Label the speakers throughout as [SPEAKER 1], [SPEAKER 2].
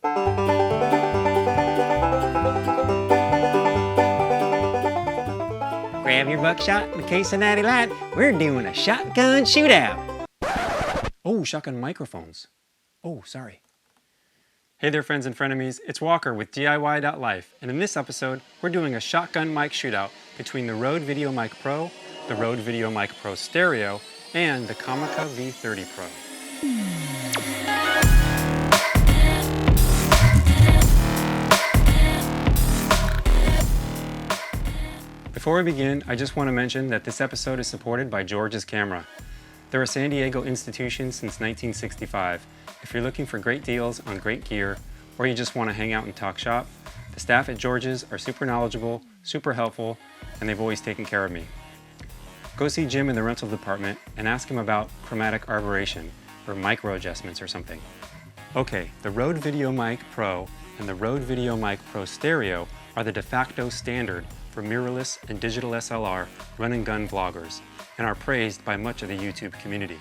[SPEAKER 1] Grab your buckshot and a case of Natty Light. We're doing a shotgun shootout. Oh, shotgun microphones. Oh, sorry. Hey there, friends and frenemies. It's Walker with DIWHY.LIFE, and in this episode, we're doing a shotgun mic shootout between the Rode VideoMic Pro, the Rode VideoMic Pro Stereo, and the Comica V30 Pro. Before we begin, I just want to mention that this episode is supported by George's Camera. They're a San Diego institution since 1965. If you're looking for great deals on great gear, or you just want to hang out and talk shop, the staff at George's are super knowledgeable, super helpful, and they've always taken care of me. Go see Jim in the rental department and ask him about chromatic arboration, or micro adjustments or something. Okay, the Rode VideoMic Pro and the Rode VideoMic Pro Stereo are the de facto standard for mirrorless and digital SLR run-and-gun vloggers, and are praised by much of the YouTube community.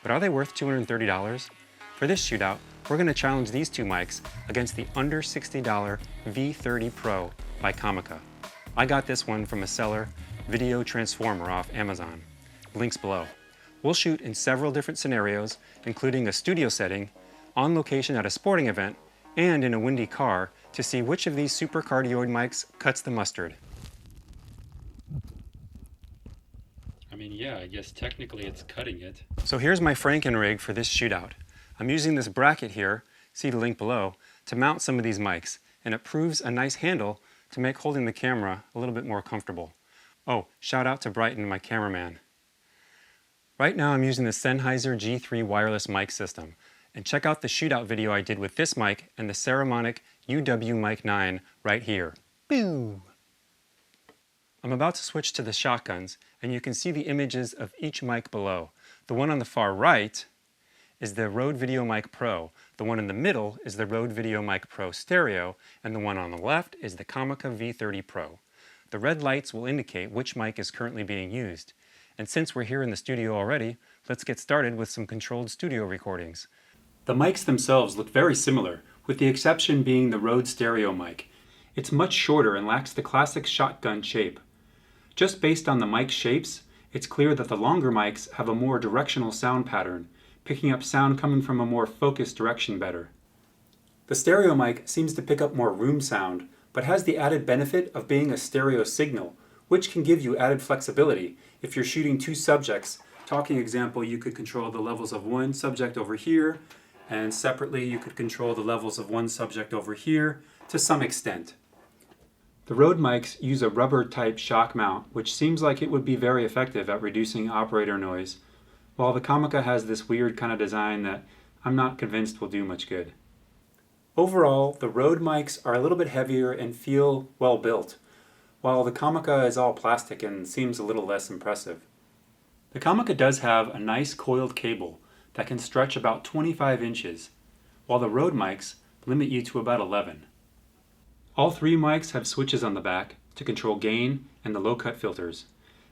[SPEAKER 1] But are they worth $230? For this shootout, we're going to challenge these two mics against the under $60 V30 Pro by Comica. I got this one from a seller, Video Transformer, off Amazon. Links below. We'll shoot in several different scenarios, including a studio setting, on location at a sporting event, and in a windy car, to see which of these super cardioid mics cuts the mustard.
[SPEAKER 2] Yeah, I guess technically it's cutting it.
[SPEAKER 1] So here's my Franken rig for this shootout. I'm using this bracket here, see the link below, to mount some of these mics, and it proves a nice handle to make holding the camera a little bit more comfortable. Oh, shout out to Brighton, my cameraman. Right now I'm using the Sennheiser G3 wireless mic system, and check out the shootout video I did with this mic and the Saramonic UW Mic 9 right here. Boo! I'm about to switch to the shotguns, and you can see the images of each mic below. The one on the far right is the Rode VideoMic Pro, the one in the middle is the Rode VideoMic Pro Stereo, and the one on the left is the Comica V30 Pro. The red lights will indicate which mic is currently being used. And since we're here in the studio already, let's get started with some controlled studio recordings. The mics themselves look very similar, with the exception being the Rode Stereo mic. It's much shorter and lacks the classic shotgun shape. Just based on the mic shapes, it's clear that the longer mics have a more directional sound pattern, picking up sound coming from a more focused direction better. The stereo mic seems to pick up more room sound, but has the added benefit of being a stereo signal, which can give you added flexibility. If you're shooting two subjects, talking example, you could control the levels of one subject over here, and separately you could control the levels of one subject over here to some extent. The Rode mics use a rubber-type shock mount, which seems like it would be very effective at reducing operator noise, while the Comica has this weird kind of design that I'm not convinced will do much good. Overall, the Rode mics are a little bit heavier and feel well built, while the Comica is all plastic and seems a little less impressive. The Comica does have a nice coiled cable that can stretch about 25 inches, while the Rode mics limit you to about 11. All three mics have switches on the back to control gain and the low-cut filters,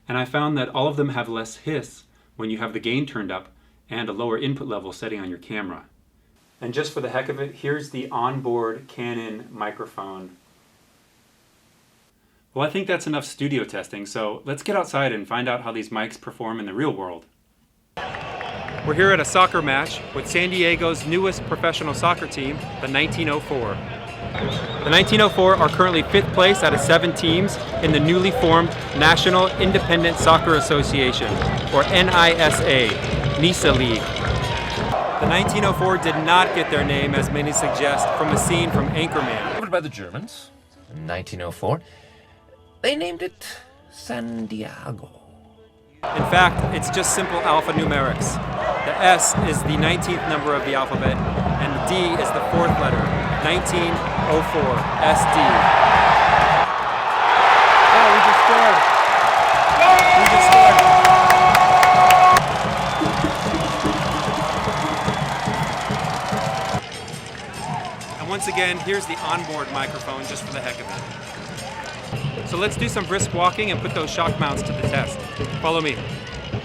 [SPEAKER 1] and I found that all of them have less hiss when you have the gain turned up and a lower input level setting on your camera. And just for the heck of it, here's the onboard Canon microphone. Well, I think that's enough studio testing, so let's get outside and find out how these mics perform in the real world. We're here at a soccer match with San Diego's newest professional soccer team, the 1904. The 1904 are currently 5th place out of 7 teams in the newly formed National Independent Soccer Association, or NISA League. The 1904 did not get their name, as many suggest, from a scene from Anchorman.
[SPEAKER 3] Covered by the Germans in 1904. They named it San Diego.
[SPEAKER 1] In fact, it's just simple alphanumerics. The S is the 19th number of the alphabet, and the D is the 4th letter, 1904, SD. Oh, we just scored! We just scored! And once again, here's the onboard microphone just for the heck of it. So let's do some brisk walking and put those shock mounts to the test. Follow me.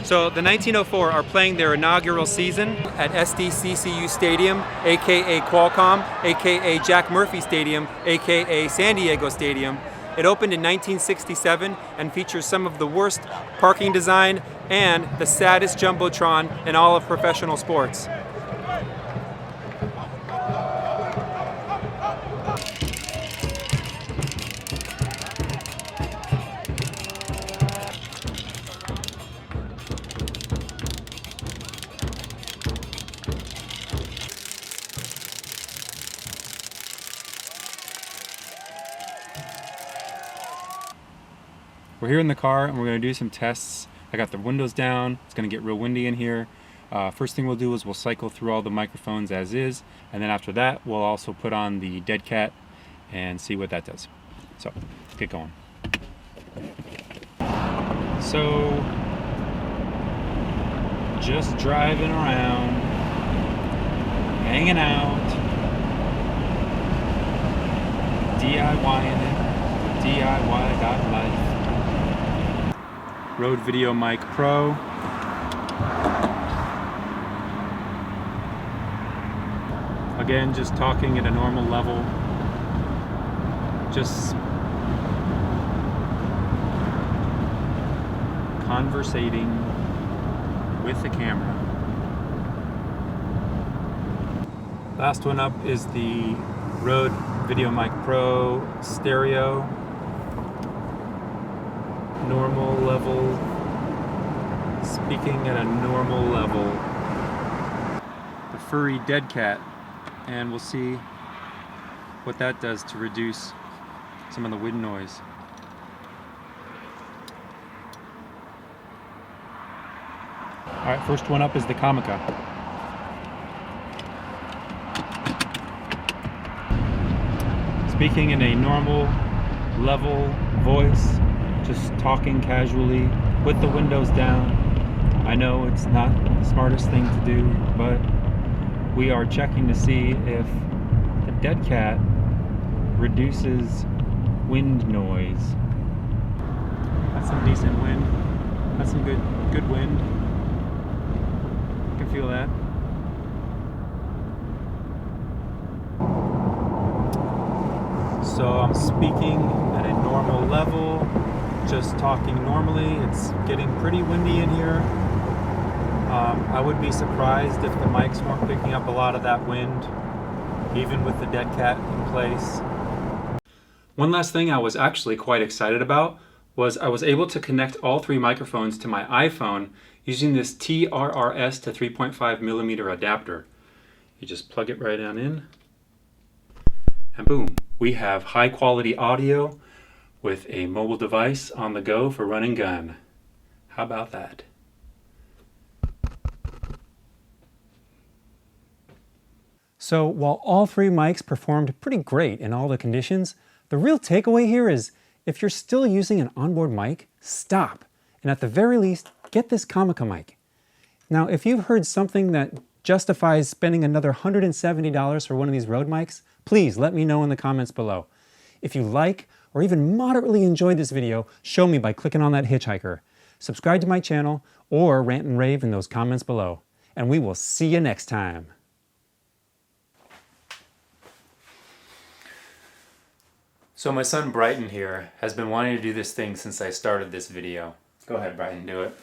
[SPEAKER 1] So the 1904 are playing their inaugural season at SDCCU Stadium, aka Qualcomm, aka Jack Murphy Stadium, aka San Diego Stadium. It opened in 1967 and features some of the worst parking design and the saddest jumbotron in all of professional sports. We're here in the car and we're going to do some tests. I got the windows down. It's going to get real windy in here. First thing we'll do is we'll cycle through all the microphones as is, and then after that we'll also put on the dead cat and see what that does. So let's get going. So just driving around, hanging out, DIYing it, DIWHY.LIFE. Rode VideoMic Pro. Again, just talking at a normal level. Just conversating with the camera. Last one up is the Rode VideoMic Pro stereo. Normal level, speaking at a normal level. The furry dead cat, and we'll see what that does to reduce some of the wind noise. Alright, first one up is the Comica. Speaking in a normal level voice, just talking casually with the windows down. I know it's not the smartest thing to do, but we are checking to see if the dead cat reduces wind noise. That's some decent wind. That's some good wind. I can feel that. So I'm speaking at a normal level, just talking normally. It's getting pretty windy in here. I would be surprised if the mics weren't picking up a lot of that wind, even with the dead cat in place. One last thing I was actually quite excited about was I was able to connect all three microphones to my iPhone using this TRRS to 3.5mm adapter. You just plug it right on in, and boom, we have high quality audio with a mobile device on the go for run and gun. How about that? So while all three mics performed pretty great in all the conditions, the real takeaway here is if you're still using an onboard mic, stop. And at the very least, get this Comica mic. Now, if you've heard something that justifies spending another $170 for one of these Rode mics, please let me know in the comments below. If you like or even moderately enjoyed this video, show me by clicking on that hitchhiker. Subscribe to my channel or rant and rave in those comments below. And we will see you next time. So my son Brighton here has been wanting to do this thing since I started this video. Go ahead, Brighton, do it.